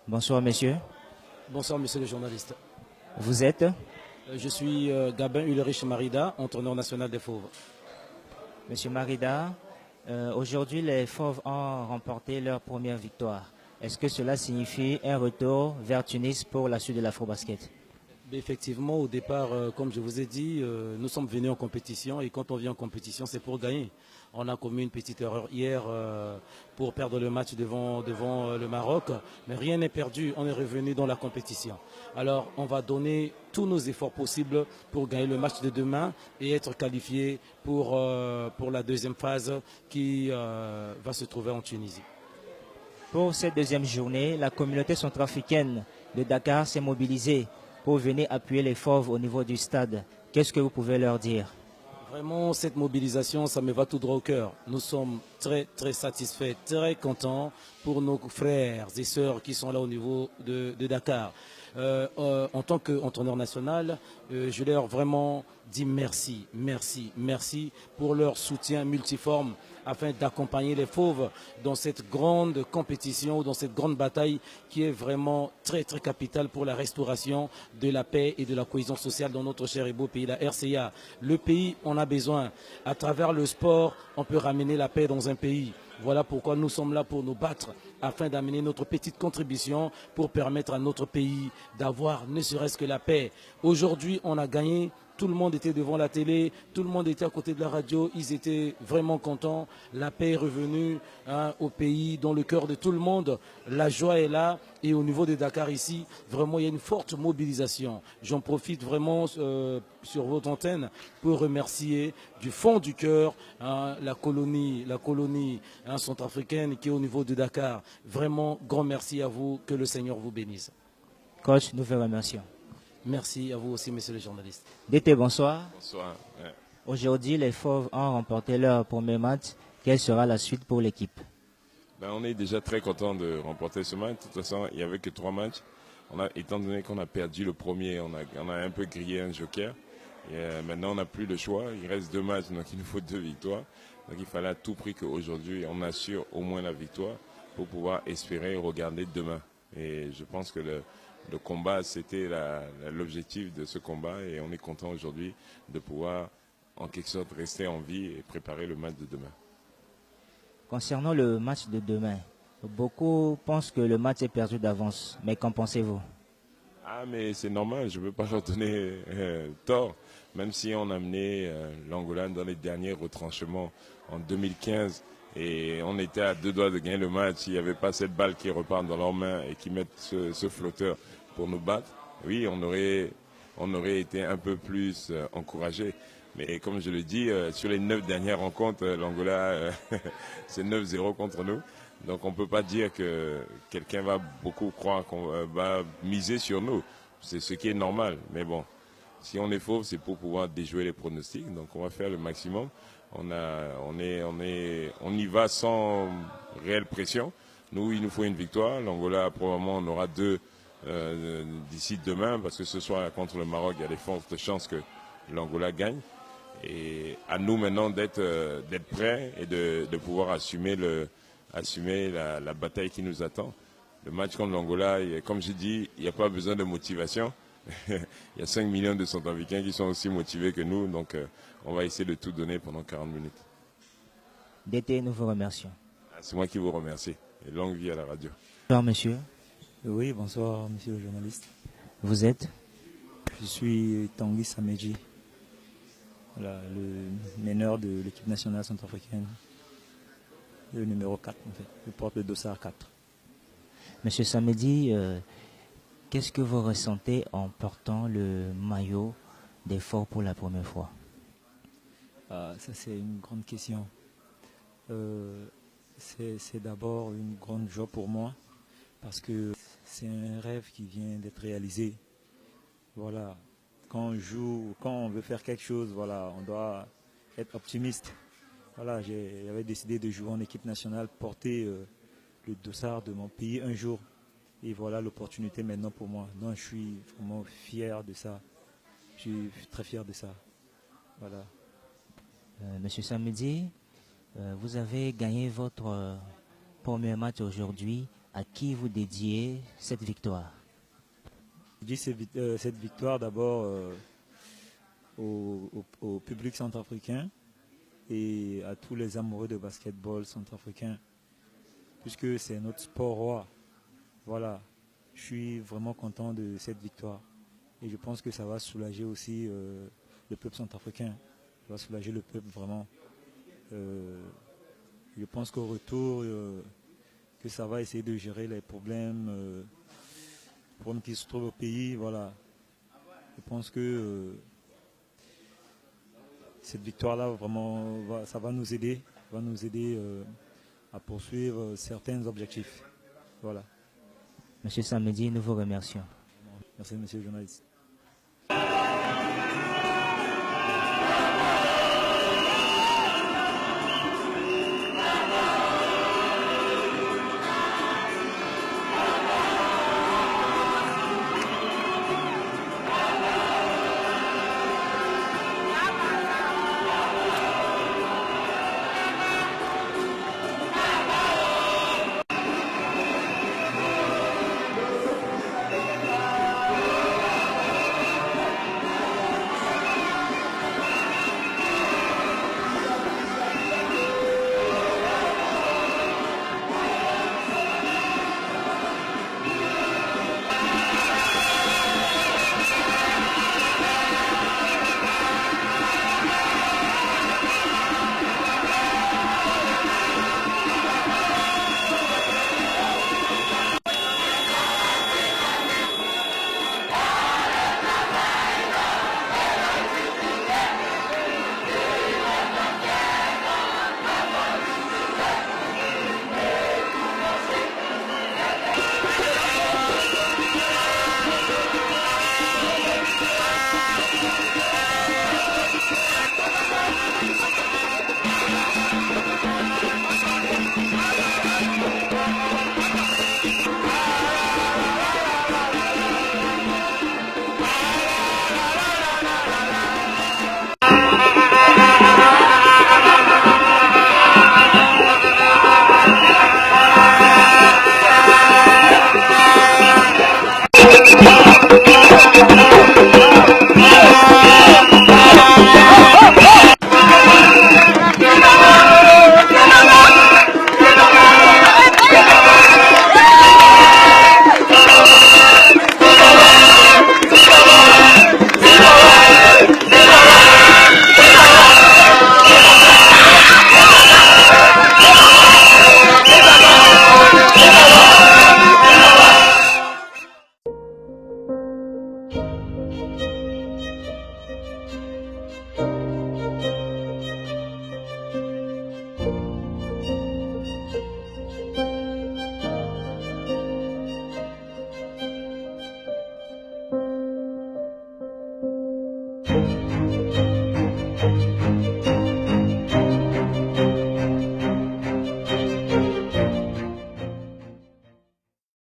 Bonsoir, monsieur. Bonsoir, monsieur le journaliste. Vous êtes? Je suis Gabin Ulrich Marida, entraîneur national des Fauves. Monsieur Marida, aujourd'hui, les Fauves ont remporté leur première victoire. Est-ce que cela signifie un retour vers Tunis pour la suite de l'Afrobasket? Effectivement, au départ, comme je vous ai dit, nous sommes venus en compétition et quand on vient en compétition, c'est pour gagner. On a commis une petite erreur hier pour perdre le match devant le Maroc, mais rien n'est perdu, on est revenu dans la compétition. Alors, on va donner tous nos efforts possibles pour gagner le match de demain et être qualifié pour la deuxième phase qui va se trouver en Tunisie. Pour cette deuxième journée, la communauté centrafricaine de Dakar s'est mobilisée pour venir appuyer les Fauves au niveau du stade. Qu'est-ce que vous pouvez leur dire? Vraiment, cette mobilisation, ça me va tout droit au cœur. Nous sommes très, très satisfaits, très contents pour nos frères et sœurs qui sont là au niveau de Dakar. En tant qu'entraîneur national, je leur vraiment dit merci, merci, merci pour leur soutien multiforme afin d'accompagner les Fauves dans cette grande compétition, dans cette grande bataille qui est vraiment très, très capitale pour la restauration de la paix et de la cohésion sociale dans notre cher et beau pays, la RCA. Le pays en a besoin. À travers le sport, on peut ramener la paix dans un pays. Voilà pourquoi nous sommes là pour nous battre afin d'amener notre petite contribution pour permettre à notre pays d'avoir ne serait-ce que la paix. Aujourd'hui, on a gagné. Tout le monde était devant la télé, tout le monde était à côté de la radio, ils étaient vraiment contents. La paix est revenue au pays, dans le cœur de tout le monde. La joie est là et au niveau de Dakar ici, vraiment il y a une forte mobilisation. J'en profite vraiment sur votre antenne pour remercier du fond du cœur la colonie centrafricaine qui est au niveau de Dakar. Vraiment, grand merci à vous, que le Seigneur vous bénisse. Coach, nous vous remercions. Merci à vous aussi, monsieur le journaliste. D'été, bonsoir. Bonsoir. Ouais. Aujourd'hui, les Fauves ont remporté leur premier match. Quelle sera la suite pour l'équipe? On est déjà très content de remporter ce match. De toute façon, il n'y avait que 3 matchs. Étant donné qu'on a perdu le premier, on a un peu grillé un joker. Et, maintenant, on n'a plus le choix. Il reste 2 matchs, donc il nous faut 2 victoires. Donc il fallait à tout prix qu'aujourd'hui, on assure au moins la victoire pour pouvoir espérer regarder demain. Et je pense que le combat, c'était l'objectif de ce combat. Et on est content aujourd'hui de pouvoir, en quelque sorte, rester en vie et préparer le match de demain. Concernant le match de demain, beaucoup pensent que le match est perdu d'avance. Mais qu'en pensez-vous? Ah, mais c'est normal, je ne veux pas leur donner tort. Même si on a mené l'Angola dans les derniers retranchements en 2015 et on était à 2 doigts de gagner le match, il n'y avait pas cette balle qui repart dans leurs mains et qui mettent ce flotteur pour nous battre. Oui, on aurait été un peu plus encouragés. Mais comme je le dis, sur les 9 dernières rencontres, l'Angola, c'est 9-0 contre nous. Donc on ne peut pas dire que quelqu'un va beaucoup croire qu'on va miser sur nous. C'est ce qui est normal. Mais bon, si on est fauve, c'est pour pouvoir déjouer les pronostics. Donc on va faire le maximum. On y va sans réelle pression. Nous, il nous faut une victoire. L'Angola, probablement, on aura 2 d'ici demain. Parce que ce soir, contre le Maroc, il y a des fortes chances que l'Angola gagne. Et à nous maintenant d'être prêts et de pouvoir assumer la bataille qui nous attend. Le match contre l'Angola, comme j'ai dit, il n'y a pas besoin de motivation. Il y a 5 millions de Centrafricains qui sont aussi motivés que nous. Donc on va essayer de tout donner pendant 40 minutes. D'été, nous vous remercions. C'est moi qui vous remercie. Et longue vie à la radio. Bonsoir, monsieur. Oui, bonsoir, monsieur le journaliste. Vous êtes? Je suis Tanguy Sameji, voilà, le meneur de l'équipe nationale centrafricaine, le numéro 4 en fait. Je porte le dossard 4. Monsieur Samedi, qu'est-ce que vous ressentez en portant le maillot des Fauves pour la première fois? Ça c'est une grande question. C'est d'abord une grande joie pour moi parce que c'est un rêve qui vient d'être réalisé. Voilà. Quand on joue, quand on veut faire quelque chose, voilà, on doit être optimiste. Voilà, j'avais décidé de jouer en équipe nationale, porter le dossard de mon pays un jour. Et voilà l'opportunité maintenant pour moi. Donc je suis vraiment fier de ça. Je suis très fier de ça. Voilà. Monsieur Samedi, vous avez gagné votre premier match aujourd'hui À qui vous dédiez cette victoire? Je dis cette victoire d'abord au public centrafricain et à tous les amoureux de basketball centrafricain, puisque c'est notre sport roi. Voilà, je suis vraiment content de cette victoire et je pense que ça va soulager aussi le peuple centrafricain. Ça va soulager le peuple vraiment. Je pense qu'au retour, que ça va essayer de gérer les problèmes qui se trouvent au pays. Voilà. Je pense que cette victoire-là, vraiment, ça va nous aider, à poursuivre certains objectifs. Voilà. Monsieur Samedi, nous vous remercions. Merci, monsieur le journaliste.